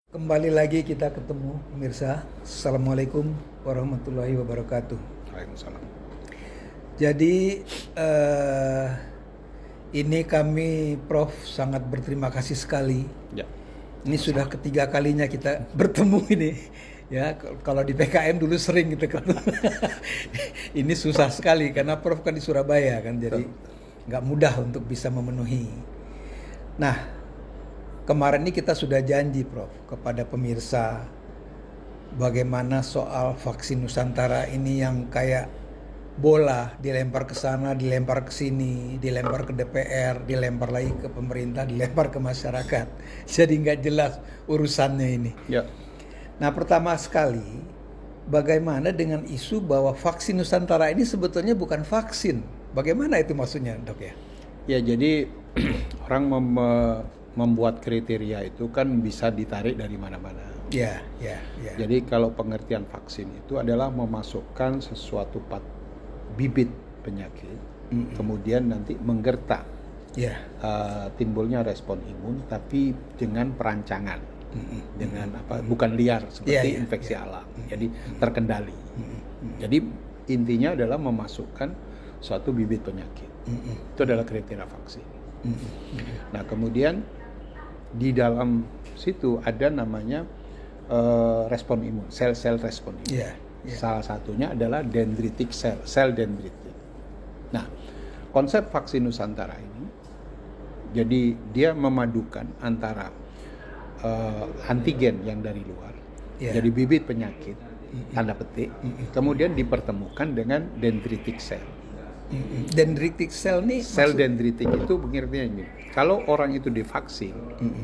Kembali lagi kita ketemu pemirsa. Assalamualaikum warahmatullahi wabarakatuh. Waalaikumsalam. Jadi ini kami Prof sangat berterima kasih sekali. Ya. Ini sudah ketiga kalinya kita bertemu ini. Ya, kalau di PKM dulu sering gitu kan. Ini susah sekali karena Prof kan di Surabaya kan, jadi nggak mudah untuk bisa memenuhi. Nah, kemarin ini kita sudah janji Prof kepada pemirsa bagaimana soal vaksin Nusantara ini yang kayak bola dilempar ke sana, dilempar ke sini, dilempar ke DPR, dilempar lagi ke pemerintah, dilempar ke masyarakat. Jadi nggak jelas urusannya ini. Ya. Nah, pertama sekali, bagaimana dengan isu bahwa vaksin Nusantara ini sebetulnya bukan vaksin? Bagaimana itu maksudnya, Dok ya? Ya, jadi orang membuat kriteria itu kan bisa ditarik dari mana-mana. Ya. Jadi kalau pengertian vaksin itu adalah memasukkan sesuatu bibit penyakit, kemudian nanti menggertak, timbulnya respon imun, tapi dengan perancangan, dengan bukan liar seperti infeksi alam. Jadi terkendali. Jadi intinya adalah memasukkan suatu bibit penyakit. Itu adalah kriteria vaksin. Nah, kemudian di dalam situ ada namanya respon imun, sel-sel respon imun. Salah satunya adalah dendritic sel dendritik. Nah, konsep vaksin Nusantara ini, jadi dia memadukan antara antigen yang dari luar, jadi bibit penyakit, tanda petik, kemudian dipertemukan dengan dendritic cell. Dendritic cell nih, Sel dendritik itu pengertiannya ini. Kalau orang itu divaksin,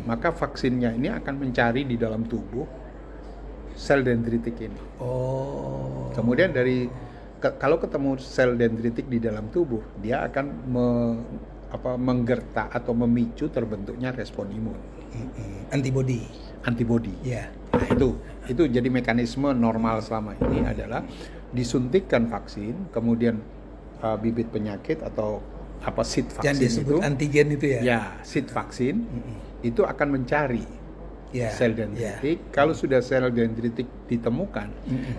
maka vaksinnya ini akan mencari di dalam tubuh sel dendritik ini. Kemudian kalau ketemu sel dendritik di dalam tubuh, dia akan menggertak atau memicu terbentuknya respon imun. Antibody. Ya. Nah, itu jadi mekanisme normal selama ini adalah disuntikkan vaksin, kemudian bibit penyakit atau seed vaksin yang disebut itu, antigen itu ya. Ya, seed vaksin itu akan mencari sel dendritik. Kalau sudah sel dendritik ditemukan,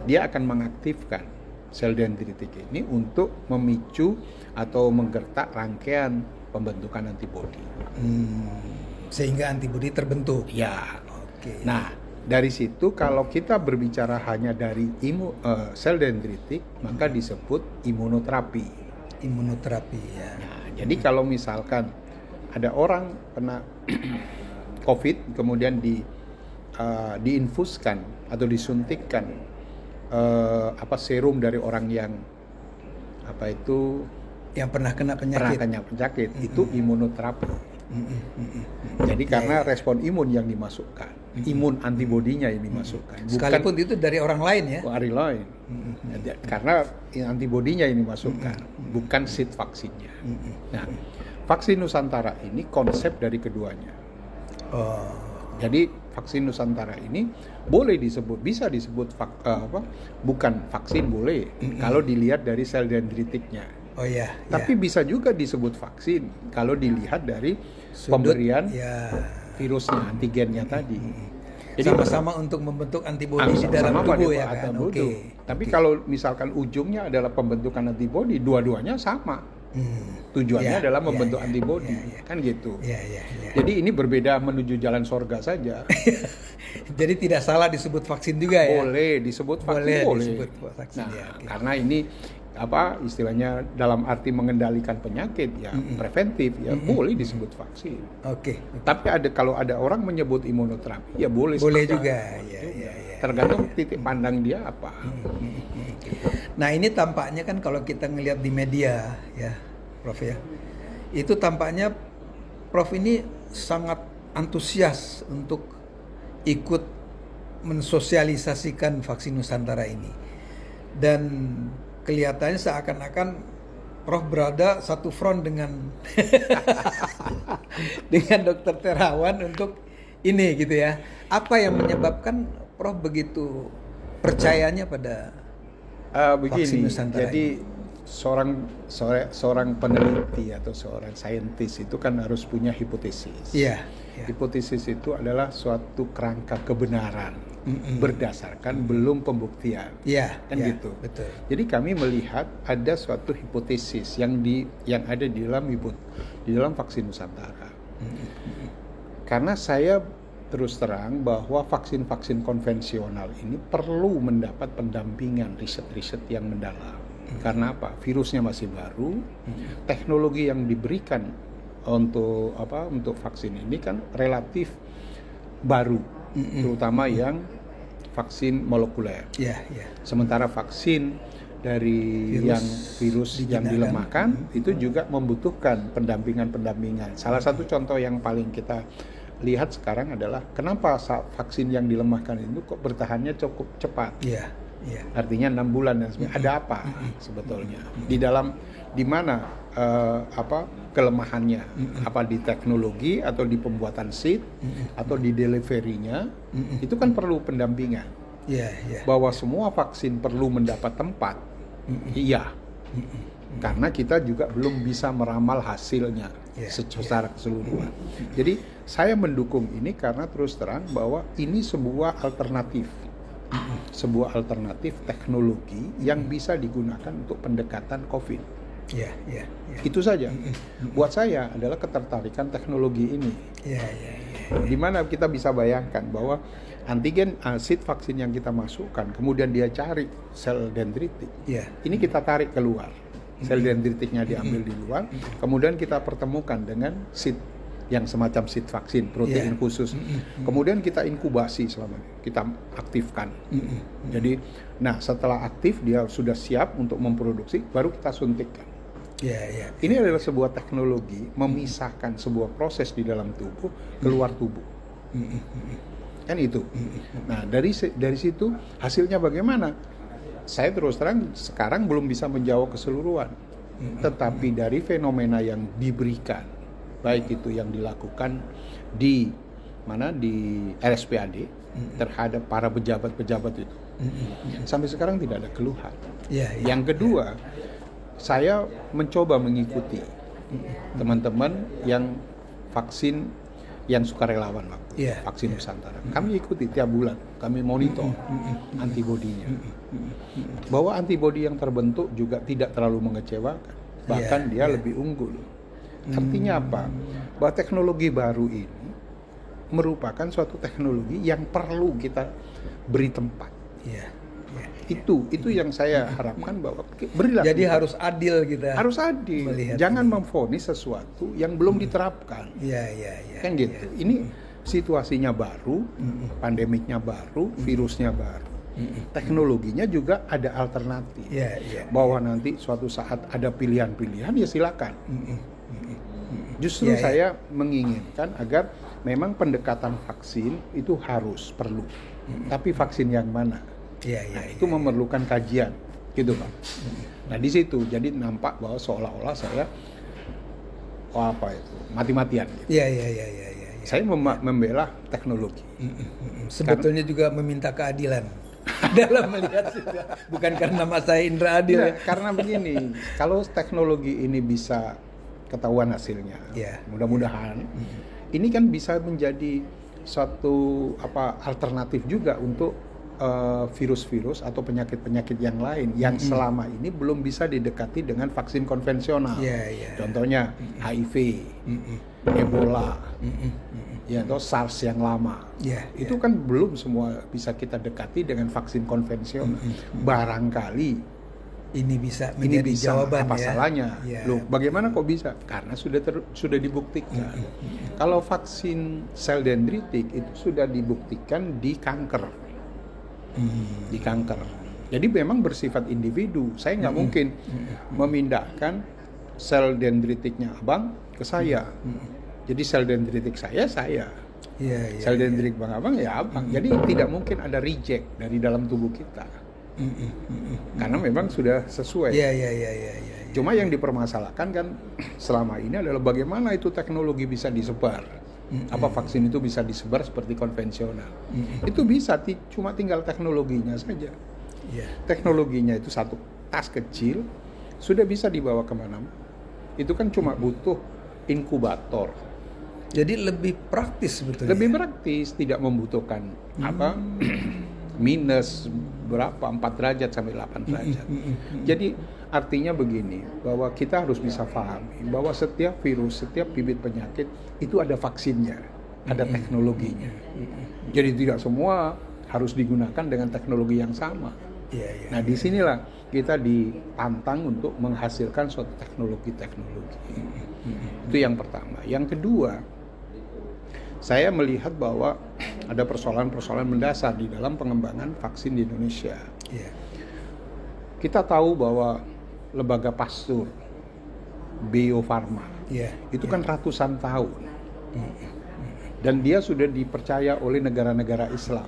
dia akan mengaktifkan sel dendritik ini untuk memicu atau menggertak rangkaian pembentukan antibodi. Sehingga antibodi terbentuk. Ya. Nah, dari situ kalau kita berbicara hanya dari sel dendritik, maka disebut imunoterapi ya. Nah, jadi kalau misalkan ada orang kena COVID kemudian diinfuskan atau disuntikkan serum dari orang yang yang pernah kena penyakit, itu imunoterapi. Jadi karena respon imun yang dimasukkan, imun antibodinya yang dimasukkan, sekalipun itu dari orang lain ya. Dari lain. Karena antibodinya yang dimasukkan, bukan seed vaksinnya. Nah, vaksin Nusantara ini konsep dari keduanya. Jadi vaksin Nusantara ini bisa disebut bukan vaksin boleh kalau dilihat dari sel dendritiknya. Tapi bisa juga disebut vaksin kalau dilihat dari pemberian virusnya, antigennya tadi. Jadi sama-sama untuk membentuk antibodi di dalam tubuh ya kan. Tapi kalau misalkan ujungnya adalah pembentukan antibodi, dua-duanya sama. Tujuannya adalah membentuk antibodi, kan gitu. Jadi ini berbeda menuju jalan sorga saja. Jadi tidak salah disebut vaksin juga ya. Boleh disebut vaksin, boleh. Vaksin, karena ini istilahnya dalam arti mengendalikan penyakit preventif boleh disebut vaksin. Tapi kalau ada orang menyebut imunoterapi boleh juga. Tergantung titik pandang dia apa. Nah, ini tampaknya kan kalau kita ngelihat di media ya Prof ya, itu tampaknya Prof ini sangat antusias untuk ikut mensosialisasikan vaksin Nusantara ini, dan kelihatannya seakan-akan Prof berada satu front dengan dengan Dr. Terawan untuk ini gitu ya. Apa yang menyebabkan Prof begitu percayanya pada vaksin Nusantara? Jadi seorang peneliti atau seorang saintis itu kan harus punya hipotesis. Hipotesis itu adalah suatu kerangka kebenaran berdasarkan belum pembuktian. Kan gitu. Betul. Jadi kami melihat ada suatu hipotesis yang ada di dalam vaksin Nusantara. Karena saya terus terang bahwa vaksin-vaksin konvensional ini perlu mendapat pendampingan riset-riset yang mendalam. Karena apa? Virusnya masih baru, teknologi yang diberikan untuk vaksin ini kan relatif baru, terutama yang vaksin molekuler. Sementara vaksin dari virus yang dilemahkan itu juga membutuhkan pendampingan. Salah satu contoh yang paling kita lihat sekarang adalah kenapa vaksin yang dilemahkan itu kok bertahannya cukup cepat. Artinya 6 bulan dan sebagainya. Ada apa sebetulnya di mana kelemahannya? Apa di teknologi atau di pembuatan seed atau di deliverynya? Itu kan perlu pendampingan. Bahwa semua vaksin perlu mendapat tempat. Karena kita juga belum bisa meramal hasilnya secara keseluruhan. Jadi saya mendukung ini karena terus terang bahwa ini sebuah alternatif teknologi yang bisa digunakan untuk pendekatan COVID. Itu saja. Buat saya adalah ketertarikan teknologi ini. Di mana kita bisa bayangkan bahwa antigen seed vaksin yang kita masukkan, kemudian dia cari sel dendritik. Ini kita tarik keluar. Sel dendritiknya diambil di luar, kemudian kita pertemukan dengan seed yang semacam seed vaksin, protein khusus. Kemudian kita inkubasi kita aktifkan. Jadi, setelah aktif dia sudah siap untuk memproduksi, baru kita suntikkan. Ini adalah sebuah teknologi memisahkan sebuah proses di dalam tubuh keluar tubuh. Kan itu. Nah, dari situ hasilnya bagaimana? Saya terus terang sekarang belum bisa menjawab keseluruhan. Tetapi dari fenomena yang diberikan, baik itu yang dilakukan di RSPAD terhadap para pejabat-pejabat itu, sampai sekarang tidak ada keluhan. Yang kedua, saya mencoba mengikuti teman-teman yang vaksin yang sukarelawan vaksin Nusantara. Kami ikuti tiap bulan, kami monitor antibodinya. Bahwa antibodi yang terbentuk juga tidak terlalu mengecewakan, bahkan dia lebih unggul. Artinya apa? Bahwa teknologi baru ini merupakan suatu teknologi yang perlu kita beri tempat. Itu yang saya harapkan bahwa berilah. Jadi harus adil kita. Harus adil. Jangan memvonis sesuatu yang belum diterapkan. Kan gitu. Ini situasinya baru, pandemiknya baru, virusnya baru. Teknologinya juga ada alternatif. Bahwa nanti suatu saat ada pilihan-pilihan, ya silakan. Justru saya menginginkan agar memang pendekatan vaksin itu perlu. Tapi vaksin yang mana? Itu memerlukan kajian, gitu Pak. Nah di situ jadi nampak bahwa seolah-olah saya mati-matian. Gitu. Saya membela teknologi. Sebetulnya juga meminta keadilan dalam melihat bukan karena Mas saya Indra Adil. Karena begini, kalau teknologi ini bisa ketahuan hasilnya, mudah-mudahan ini kan bisa menjadi suatu alternatif juga untuk virus-virus atau penyakit-penyakit yang lain yang selama ini belum bisa didekati dengan vaksin konvensional. Contohnya HIV, Ebola, atau SARS yang lama. Itu kan belum semua bisa kita dekati dengan vaksin konvensional. Barangkali ini bisa menjadi jawaban. Apa salahnya? Loh, bagaimana kok bisa? Karena sudah dibuktikan. Kalau vaksin sel dendritik itu sudah dibuktikan di kanker. Di kanker. Jadi memang bersifat individu. Saya nggak mungkin memindahkan sel dendritiknya abang ke saya. Jadi sel dendritik saya. Sel dendritik bang abang ya abang. Jadi tidak mungkin ada reject dari dalam tubuh kita. Karena memang sudah sesuai. Cuma yang dipermasalahkan kan selama ini adalah bagaimana itu teknologi bisa disebar. Apa vaksin itu bisa disebar seperti konvensional? Itu bisa, cuma tinggal teknologinya saja. Teknologinya itu satu tas kecil sudah bisa dibawa kemana-mana. Itu kan cuma butuh inkubator Jadi lebih praktis sebetulnya. Lebih praktis, tidak membutuhkan minus berapa 4 derajat sampai 8 derajat. Jadi artinya begini, bahwa kita harus bisa pahami bahwa setiap virus, setiap bibit penyakit itu ada vaksinnya, ada teknologinya. Jadi tidak semua harus digunakan dengan teknologi yang sama. Nah, disinilah kita ditantang untuk menghasilkan suatu teknologi-teknologi. Itu yang pertama. Yang kedua, saya melihat bahwa ada persoalan-persoalan mendasar di dalam pengembangan vaksin di Indonesia. Kita tahu bahwa lembaga Pasteur, Bio Farma, itu kan ratusan tahun. Dan dia sudah dipercaya oleh negara-negara Islam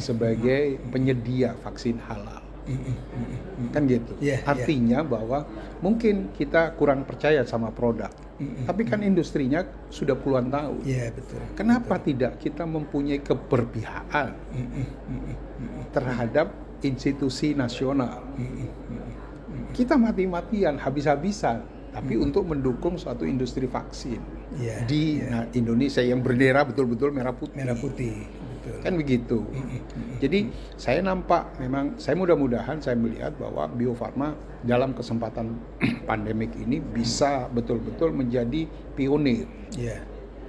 sebagai penyedia vaksin halal. Kan gitu. Artinya bahwa mungkin kita kurang percaya sama produk. Tapi kan industrinya sudah puluhan tahun. Betul. Kenapa tidak kita mempunyai keberpihakan terhadap institusi nasional? Kita mati-matian, habis-habisan, tapi untuk mendukung suatu industri vaksin di Indonesia yang bendera betul-betul merah putih. Kan begitu. Jadi saya mudah-mudahan saya melihat bahwa Bio Farma dalam kesempatan pandemik ini bisa betul-betul menjadi pionir.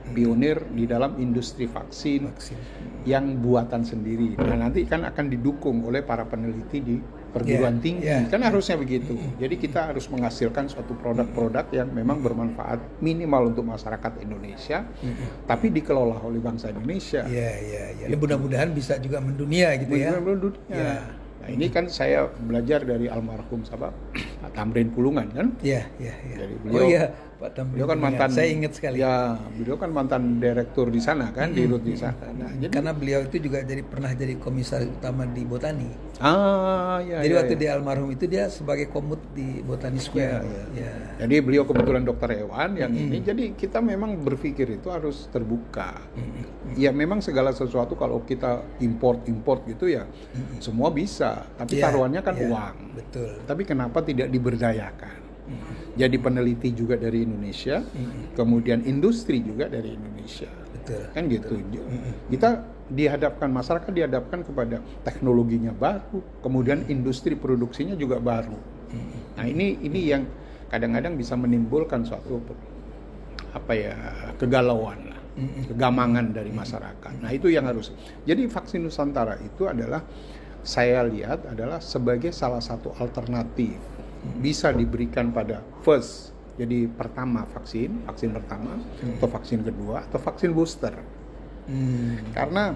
Pionir di dalam industri vaksin yang buatan sendiri. Nah, nanti kan akan didukung oleh para peneliti di perguruan tinggi. Kan harusnya begitu. Jadi kita harus menghasilkan suatu produk-produk yang memang bermanfaat minimal untuk masyarakat Indonesia, tapi dikelola oleh bangsa Indonesia. Ya, mudah-mudahan bisa juga mendunia gitu ya. Mendunia. Nah, ini kan saya belajar dari almarhum Pak Tamrin Pulungan kan? Jadi beliau, Pak Tamrin. Beliau kan mantan, saya ingat sekali. Beliau kan mantan direktur di sana kan, di RUT di sana. Nah, karena beliau itu juga pernah jadi komisaris utama di Botani. Jadi waktu di almarhum itu dia sebagai komut di Botani Square. Jadi beliau kebetulan dokter hewan yang ini. Jadi kita memang berpikir itu harus terbuka. Ya memang segala sesuatu kalau kita import gitu ya semua bisa. Tapi taruhannya kan uang. Betul. Tapi kenapa tidak diberdayakan? Jadi peneliti juga dari Indonesia, kemudian industri juga dari Indonesia. Betul. Kan gitu. Kita masyarakat dihadapkan kepada teknologinya baru, kemudian industri produksinya juga baru. Nah, ini yang kadang-kadang bisa menimbulkan suatu kegalauan lah, kegamangan dari masyarakat. Nah, itu yang harus. Jadi vaksin Nusantara itu adalah saya lihat adalah sebagai salah satu alternatif bisa diberikan pada jadi pertama vaksin pertama atau vaksin kedua atau vaksin booster. Karena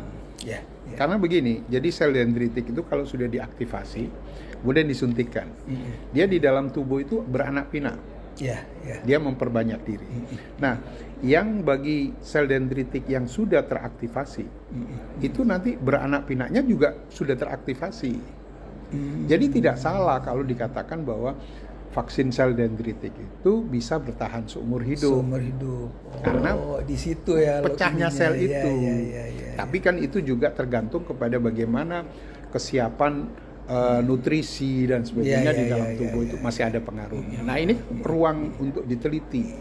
begini, jadi sel dendritik itu kalau sudah diaktifasi kemudian disuntikkan, dia di dalam tubuh itu beranak pinak. Dia memperbanyak diri. Nah, yang bagi sel dendritik yang sudah teraktivasi itu nanti beranak pinaknya juga sudah teraktivasi. Jadi tidak salah kalau dikatakan bahwa vaksin sel dendritik itu bisa bertahan seumur hidup. Karena di situ ya pecahnya sel itu. Tapi kan itu juga tergantung kepada bagaimana kesiapan nutrisi dan sebagainya di dalam tubuh itu masih ada pengaruhnya. Nah, ini ruang untuk diteliti.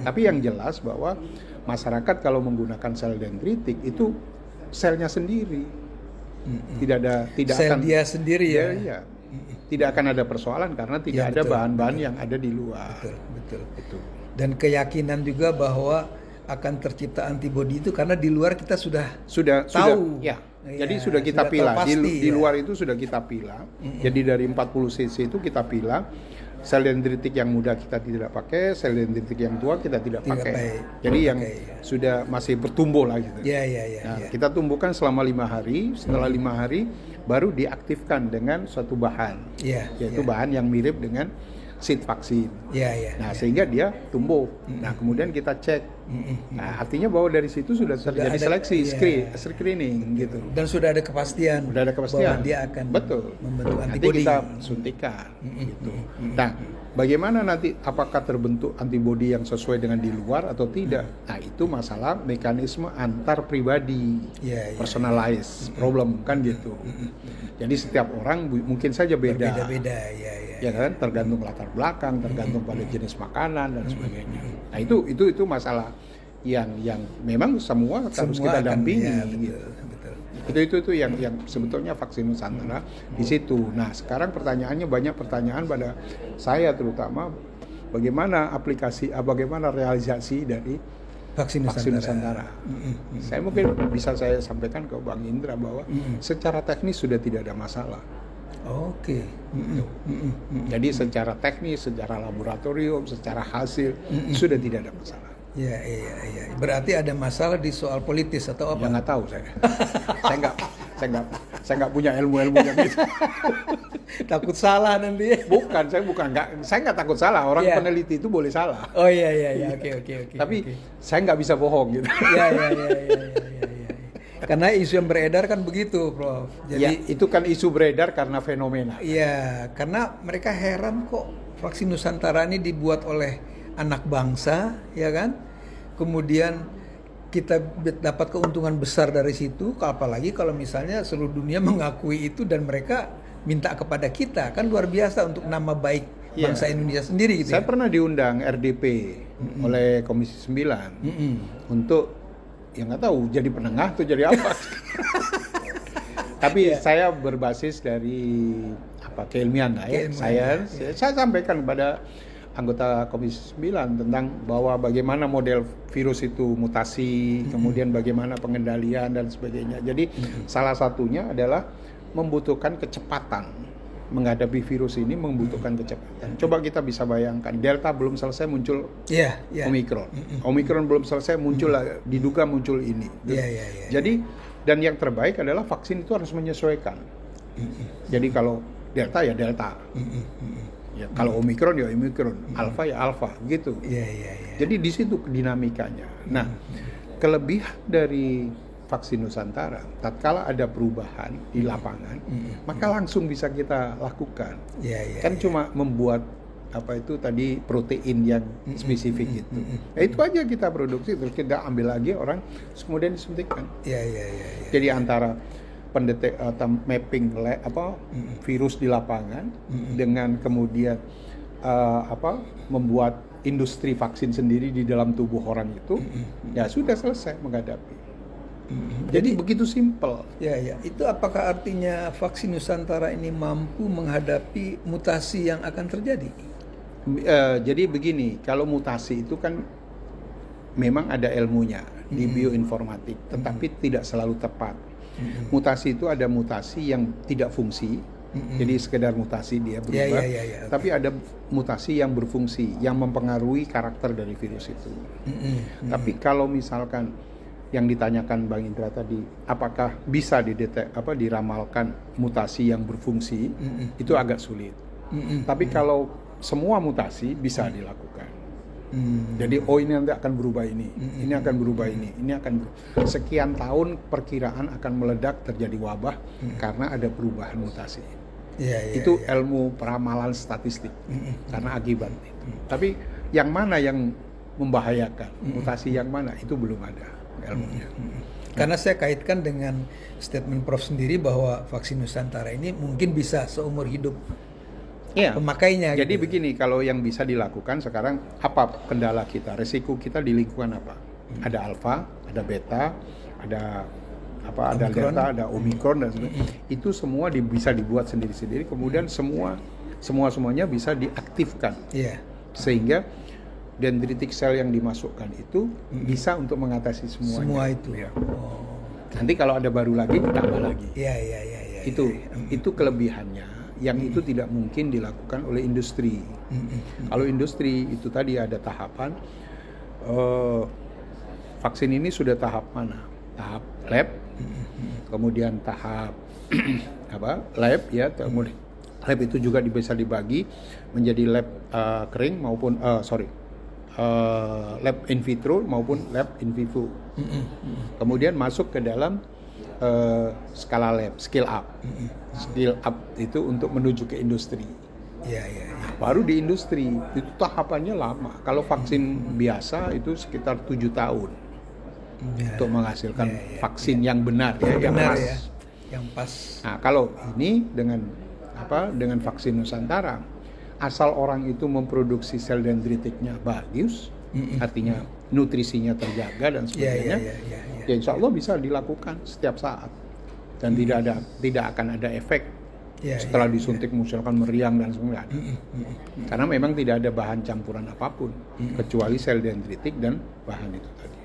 Tapi yang jelas bahwa masyarakat kalau menggunakan sel dendritik itu selnya sendiri. Tidak sel akan dia sendiri ya. Tidak akan ada persoalan karena tidak ada bahan-bahan yang ada di luar. Betul. Dan keyakinan juga bahwa akan tercipta antibodi itu karena di luar kita sudah tahu. Jadi sudah kita pilah. Di luar itu sudah kita pilah. Jadi dari 40 cc itu kita pilah. Sel dendritik yang muda kita tidak pakai, sel dendritik yang tua kita tidak pakai. Jadi yang sudah masih bertumbuh lah gitu. Kita tumbuhkan selama 5 hari. Setelah 5 hari baru diaktifkan dengan suatu bahan, yaitu bahan yang mirip dengan seed vaksin. Sehingga dia tumbuh. Nah, kemudian kita cek. Nah, artinya bahwa dari situ sudah terjadi seleksi, screening gitu. Dan sudah ada kepastian. Bahwa dia akan membentuk antibodi. Nanti kita suntikan gitu. Nah, bagaimana nanti apakah terbentuk antibodi yang sesuai dengan di luar atau tidak? Nah, itu masalah mekanisme antar pribadi, personalized problem kan gitu. Jadi setiap orang mungkin saja beda. Ya kan, tergantung latar belakang, tergantung pada jenis makanan dan sebagainya. Nah, itu masalah yang memang semua harus kita dampingi. Ya, gitu. Itu yang sebetulnya vaksin Nusantara di situ. Nah, sekarang banyak pertanyaan pada saya terutama bagaimana bagaimana realisasi dari vaksin Nusantara. Saya mungkin bisa saya sampaikan ke Bang Indra bahwa secara teknis sudah tidak ada masalah. Oke. Jadi secara teknis, secara laboratorium, secara hasil sudah tidak ada masalah. Iya. Berarti ada masalah di soal politis atau apa? Ya nggak tahu saya. saya nggak punya ilmu-ilmunya gitu. Takut salah nanti. Saya nggak takut salah. Orang peneliti itu boleh salah. Oh iya. Oke. Tapi saya nggak bisa bohong gitu. Iya. Karena isu yang beredar kan begitu, Prof. Jadi ya, itu kan isu beredar karena fenomena. Iya, karena mereka heran kok vaksin Nusantara ini dibuat oleh anak bangsa, ya kan? Kemudian kita dapat keuntungan besar dari situ, apalagi kalau misalnya seluruh dunia mengakui itu dan mereka minta kepada kita, kan luar biasa untuk nama baik bangsa Indonesia sendiri gitu. Saya pernah diundang RDP oleh Komisi 9 untuk nggak tahu jadi penengah atau jadi apa. Tapi saya berbasis dari keilmian sains. Saya sampaikan kepada anggota Komisi 9 tentang bahwa bagaimana model virus itu mutasi, kemudian bagaimana pengendalian dan sebagainya. Jadi salah satunya adalah membutuhkan kecepatan. Menghadapi virus ini membutuhkan kecepatan. Coba kita bisa bayangkan, Delta belum selesai muncul Omikron. Omikron belum selesai muncul, diduga muncul ini. Jadi, dan yang terbaik adalah vaksin itu harus menyesuaikan. Jadi kalau Delta ya Delta. Kalau Omikron ya Omikron, Alpha ya Alpha, gitu. Jadi di situ dinamikanya. Nah, kelebihan dari vaksin Nusantara, tatkala ada perubahan di lapangan, maka langsung bisa kita lakukan. Cuma membuat protein yang spesifik itu. Itu aja kita produksi, terus kita ambil lagi orang, kemudian disuntikkan. Jadi antara mapping virus di lapangan dengan kemudian membuat industri vaksin sendiri di dalam tubuh orang itu, ya sudah selesai menghadapi. Jadi begitu simpel. Itu apakah artinya vaksin Nusantara ini mampu menghadapi mutasi yang akan terjadi? Jadi begini, kalau mutasi itu kan memang ada ilmunya di bioinformatik, tetapi tidak selalu tepat. Mutasi itu ada mutasi yang tidak fungsi, jadi sekedar mutasi dia berubah, tapi ada mutasi yang berfungsi, yang mempengaruhi karakter dari virus itu. Tapi kalau misalkan yang ditanyakan Bang Indra tadi, apakah bisa diramalkan mutasi yang berfungsi, itu agak sulit. Tapi kalau semua mutasi bisa dilakukan. Jadi ini nanti akan berubah ini akan berubah ini akan sekian tahun perkiraan akan meledak terjadi wabah karena ada perubahan mutasi. Itu ilmu peramalan statistik karena akibat itu. Tapi yang mana yang membahayakan, mutasi yang mana itu belum ada ilmunya. Karena saya kaitkan dengan statement Prof sendiri bahwa vaksin Nusantara ini mungkin bisa seumur hidup pemakainya. Jadi begini, kalau yang bisa dilakukan sekarang, apa kendala kita, resiko kita di lingkungan apa? Ada alfa, ada beta, ada delta, ada omikron dan sebagainya. Itu semua bisa dibuat sendiri-sendiri, kemudian semuanya bisa diaktifkan. Sehingga dendritic cell yang dimasukkan itu bisa untuk mengatasi semuanya. Semua itu. Nanti kalau ada baru lagi, tambah lagi. Itu kelebihannya. Yang itu tidak mungkin dilakukan oleh industri. Kalau industri itu tadi ada tahapan, vaksin ini sudah tahap mana? Tahap lab, kemudian tahap lab ya, kemudian lab itu juga bisa dibagi menjadi lab kering maupun lab in vitro maupun lab in vivo. Kemudian masuk ke dalam skala lab, skill up itu untuk menuju ke industri. Baru di industri itu tahapannya lama. Kalau vaksin biasa itu sekitar 7 tahun untuk menghasilkan vaksin yang benar yang pas. Nah, kalau ini dengan vaksin Nusantara, asal orang itu memproduksi sel dendritiknya bagus, artinya nutrisinya terjaga dan sebagainya, ya insya Allah bisa dilakukan setiap saat dan tidak akan ada efek setelah disuntik misalkan meriang dan sebagainya. Karena memang tidak ada bahan campuran apapun kecuali sel dendritik dan bahan itu tadi.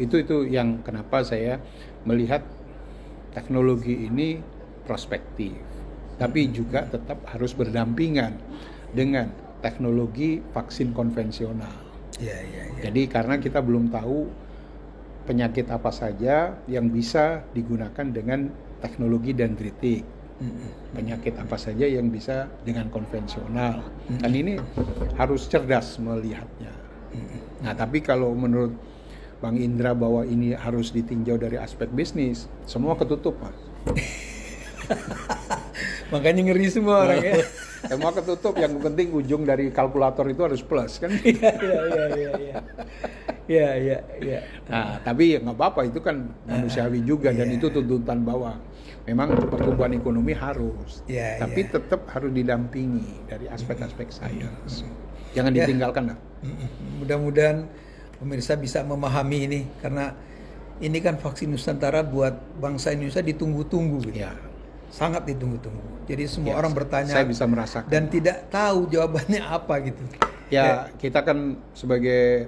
Itu yang kenapa saya melihat teknologi ini prospektif, tapi juga tetap harus berdampingan dengan teknologi vaksin konvensional. Jadi karena kita belum tahu penyakit apa saja yang bisa digunakan dengan teknologi dendritik, penyakit apa saja yang bisa dengan konvensional. Dan ini harus cerdas melihatnya. Nah, tapi kalau menurut Bang Indra bahwa ini harus ditinjau dari aspek bisnis, semua ketutup, Mas. Makanya ngeri semua orang ya. Semua ketutup, yang penting ujung dari kalkulator itu harus plus kan. Iya. Nah, tapi ya nggak apa-apa, itu kan manusiawi juga dan itu tuntutan bahwa memang pertumbuhan ekonomi harus, tapi tetap harus didampingi dari aspek-aspek sains. Jangan ditinggalkan lah. Mudah-mudahan pemirsa bisa memahami ini, karena ini kan vaksin Nusantara buat bangsa Indonesia ditunggu-tunggu gitu. Sangat ditunggu-tunggu. Jadi semua orang bertanya, saya bisa merasakan, dan tidak tahu jawabannya apa gitu. Kita kan sebagai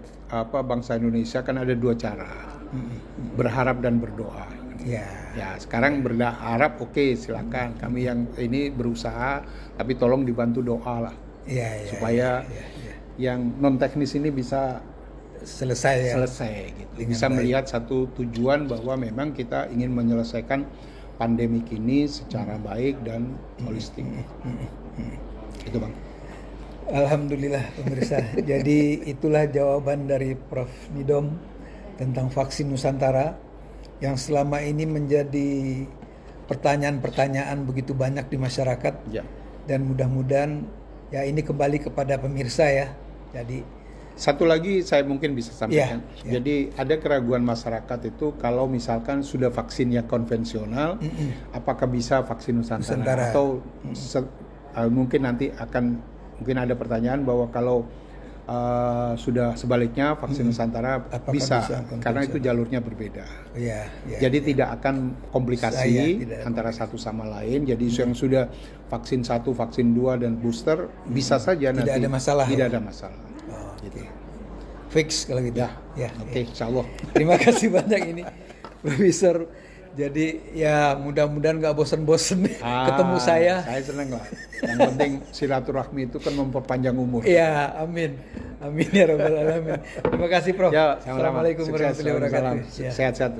bangsa Indonesia kan ada dua cara, berharap dan berdoa. Sekarang berharap, oke, silakan, kami yang ini berusaha, tapi tolong dibantu doa lah, supaya yang non teknis ini bisa selesai gitu. Bisa melihat satu tujuan bahwa memang kita ingin menyelesaikan pandemi ini secara baik dan holistik. Itu Bang. Alhamdulillah pemirsa. Jadi itulah jawaban dari Prof. Nidom tentang vaksin Nusantara yang selama ini menjadi pertanyaan-pertanyaan begitu banyak di masyarakat. Dan mudah-mudahan ya ini kembali kepada pemirsa ya. Jadi satu lagi saya mungkin bisa sampaikan. Jadi ada keraguan masyarakat itu kalau misalkan sudah vaksinnya konvensional, apakah bisa vaksin Nusantara? Atau mungkin nanti mungkin ada pertanyaan bahwa kalau sudah sebaliknya vaksin Nusantara bisa karena itu jalurnya berbeda. Jadi tidak akan komplikasi antara satu sama lain. Jadi yang sudah vaksin 1, vaksin 2 dan booster bisa saja nanti tidak ada masalah. Gitu. Fix kalau gitu. Oke, insyaallah. Terima kasih banyak ini Profesor. Jadi ya mudah-mudahan nggak bosen-bosen ketemu saya. Saya senang lah. Yang penting silaturahmi itu kan memperpanjang umur. Amin ya rabbal alamin. Terima kasih Prof. Assalamualaikum warahmatullahi wabarakatuh. Sehat-sehat.